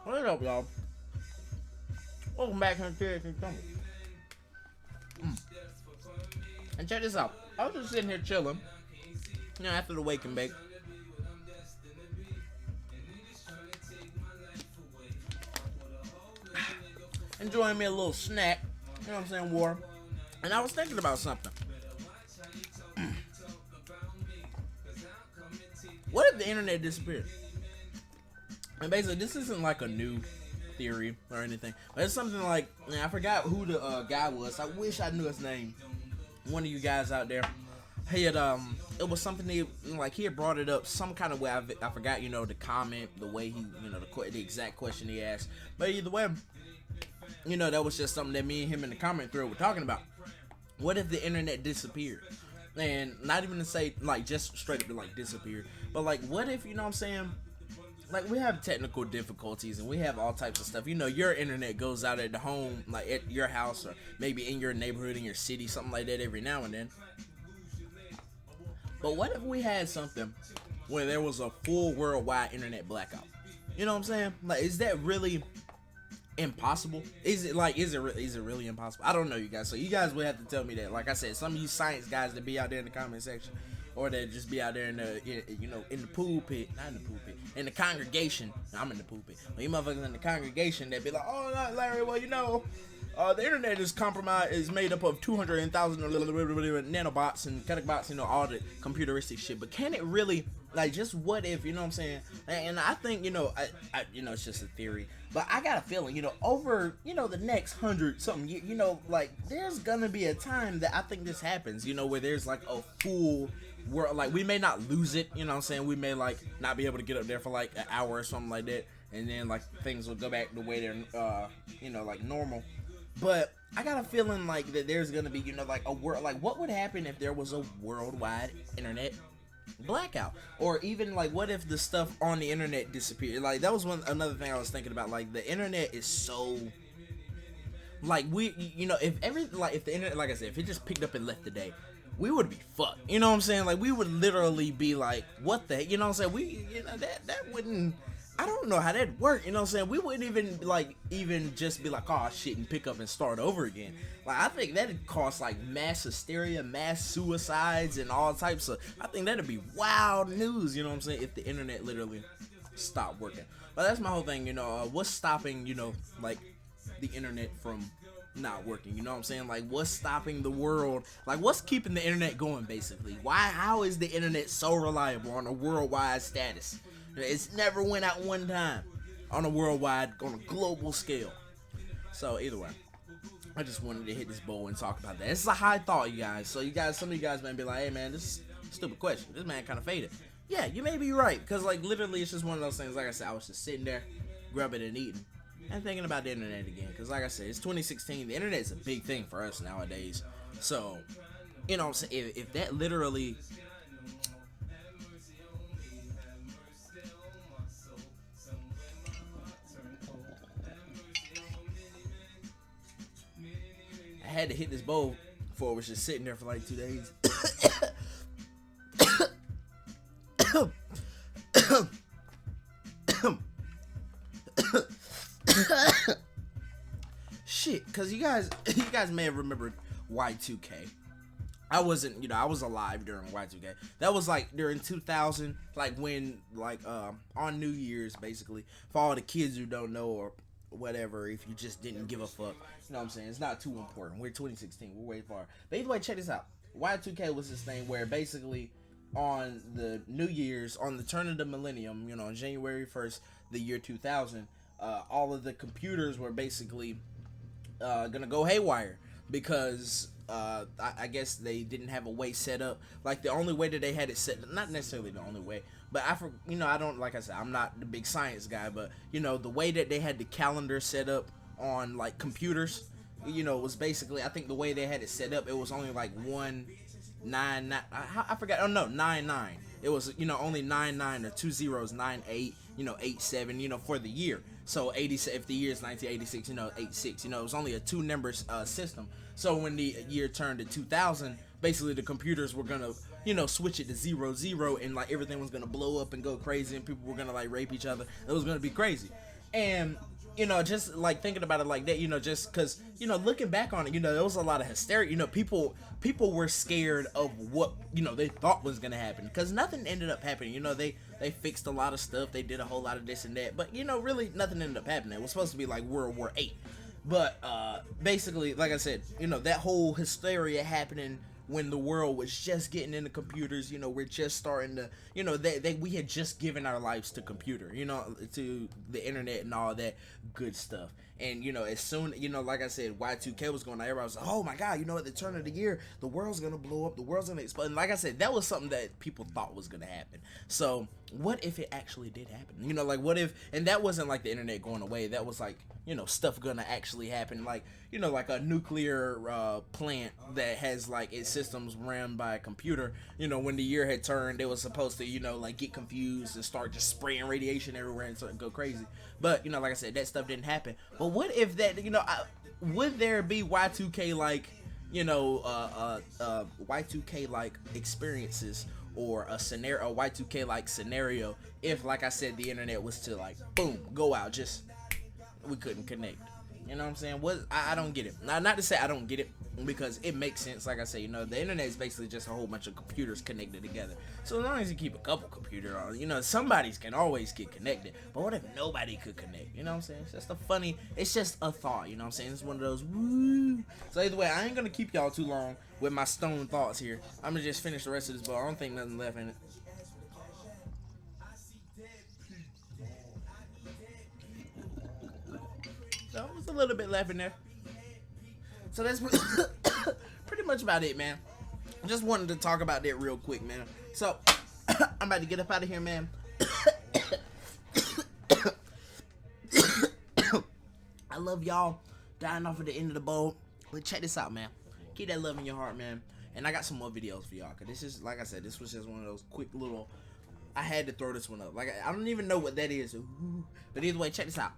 What up, y'all? Welcome back to the THCtemple. And check this out. I was just sitting here chilling, after the wake and bake. Enjoying me a little snack, you know what I'm saying, warm. And I was thinking about something. What if the internet disappeared? And basically, this isn't like a new theory or anything, but it's something like, I forgot who the guy was. I wish I knew his name. One of you guys out there, he had it was something he had brought it up some kind of way. I forgot, the comment, the way he, the exact question he asked. But either way, that was just something that me and him in the comment thread were talking about. What if the internet disappeared? And not even to say like just straight up to like disappear, but like what if, what I'm saying, like we have technical difficulties and we have all types of stuff. Your internet goes out at the home, like at your house or maybe in your neighborhood, in your city, something like that every now and then. But what if we had something where there was a full worldwide internet blackout? You know what I'm saying? Like, is that really impossible? Is it really impossible? I don't know, you guys. So you guys would have to tell me that. Like I said, some of you science guys that be out there in the comment section, or that just be out there in the in the pulpit, not in the pulpit, in the congregation. I'm in the pulpit. But you motherfuckers in the congregation that be like, oh, Larry, well, the internet is compromised, is made up of 200,000 nanobots and catabots, all the computeristic shit. But can it really, like, just what if, you know what I'm saying? And I think, it's just a theory. But I got a feeling, over, the next 100-something years, like, there's gonna be a time that I think this happens, where there's, like, a full world. Like, we may not lose it, you know what I'm saying? We may, like, not be able to get up there for, like, an hour or something like that. And then, like, things will go back the way they're, like, normal. But I got a feeling like that there's gonna be, like a world, like what would happen if there was a worldwide internet blackout, or even like what if the stuff on the internet disappeared? Like that was another thing I was thinking about. Like the internet is so, like if the internet, like I said, if it just picked up and left today, we would be fucked. You know what I'm saying? Like we would literally be like, what the heck? You know what I'm saying? That wouldn't. I don't know how that'd work, you know what I'm saying? We wouldn't even just be like, oh shit, and pick up and start over again. Like, I think that'd cause like mass hysteria, mass suicides, and all types of, I think that'd be wild news, you know what I'm saying, if the internet literally stopped working. But that's my whole thing, what's stopping, like, the internet from not working, you know what I'm saying? Like, what's stopping the world? Like, what's keeping the internet going, basically? How is the internet so reliable on a worldwide status? It's never went out one time on a global scale. So either way, I just wanted to hit this bowl and talk about that. It's a high thought, you guys. So some of you guys may be like, hey man, this is a stupid question. This man kind of faded. Yeah, you may be right, because like literally it's just one of those things. Like I said, I was just sitting there, grubbing and eating, and thinking about the internet again. Because like I said, it's 2016. The internet is a big thing for us nowadays. So, what I'm saying, if that literally I had to hit this bowl before it was just sitting there for like 2 days. Shit, because you guys may have remembered Y2K. I wasn't, I was alive during Y2K. That was like during 2000, like when, like, on New Year's, basically. For all the kids who don't know or whatever, if you just didn't give a fuck, you know what I'm saying? It's not too important. We're 2016. We're way far. But either way, check this out. Y2K was this thing where basically on the New Year's, on the turn of the millennium, on January 1st, the year 2000, all of the computers were basically gonna go haywire because I guess they didn't have a way set up. Like the only way that they had it set, not necessarily the only way, but I don't, like I said, I'm not the big science guy, but the way that they had the calendar set up on like computers, it was basically, I think the way they had it set up, it was only like 199. I forgot. Oh no, 99. It was only 99 or 2 zeros, 98, 87, for the year. So 80, if the year is 1986, 86, it was only a 2 numbers system. So when the year turned to 2000, basically the computers were gonna switch it to 00, and like everything was gonna blow up and go crazy, and people were gonna like rape each other. It was gonna be crazy. And just like thinking about it like that, just because looking back on it, there was a lot of hysteria. People were scared of what they thought was gonna happen, because nothing ended up happening. They fixed a lot of stuff, they did a whole lot of this and that, but really nothing ended up happening. It was supposed to be like World War VIII, but basically, like I said, that whole hysteria happening when the world was just getting into computers. We're just starting to, we had just given our lives to computer, to the internet and all that good stuff. And as soon, like I said, Y2K was going on, everybody was like, oh my god, at the turn of the year, the world's gonna blow up, the world's gonna explode. And like I said, that was something that people thought was gonna happen. So what if it actually did happen? Like what if, and that wasn't like the internet going away, that was like, stuff gonna actually happen, like like a nuclear plant that has like its systems ran by a computer. When the year had turned, it was supposed to like get confused and start just spraying radiation everywhere and start to go crazy. But like I said, that stuff didn't happen. But what if that, would there be Y2K like Y2K like experiences, or a scenario, a Y2K like scenario, if, like I said, the internet was to like boom go out, just we couldn't connect? You know what I'm saying? I don't get it. Not to say I don't get it, because it makes sense. Like I say, the internet is basically just a whole bunch of computers connected together. So as long as you keep a couple computers on, somebody's can always get connected. But what if nobody could connect? You know what I'm saying? It's just a thought. You know what I'm saying? It's one of those woo. So either way, I ain't gonna keep y'all too long with my stone thoughts here. I'm gonna just finish the rest of this book. I don't think nothing left in it. So there's a little bit left in there. So that's pretty much about it, man. Just wanted to talk about that real quick, man. So I'm about to get up out of here, man. I love y'all. Dying off at the end of the bowl. But check this out, man. Keep that love in your heart, man. And I got some more videos for y'all, because this is, like I said, this was just one of those quick little, I had to throw this one up. Like, I don't even know what that is. But either way, check this out.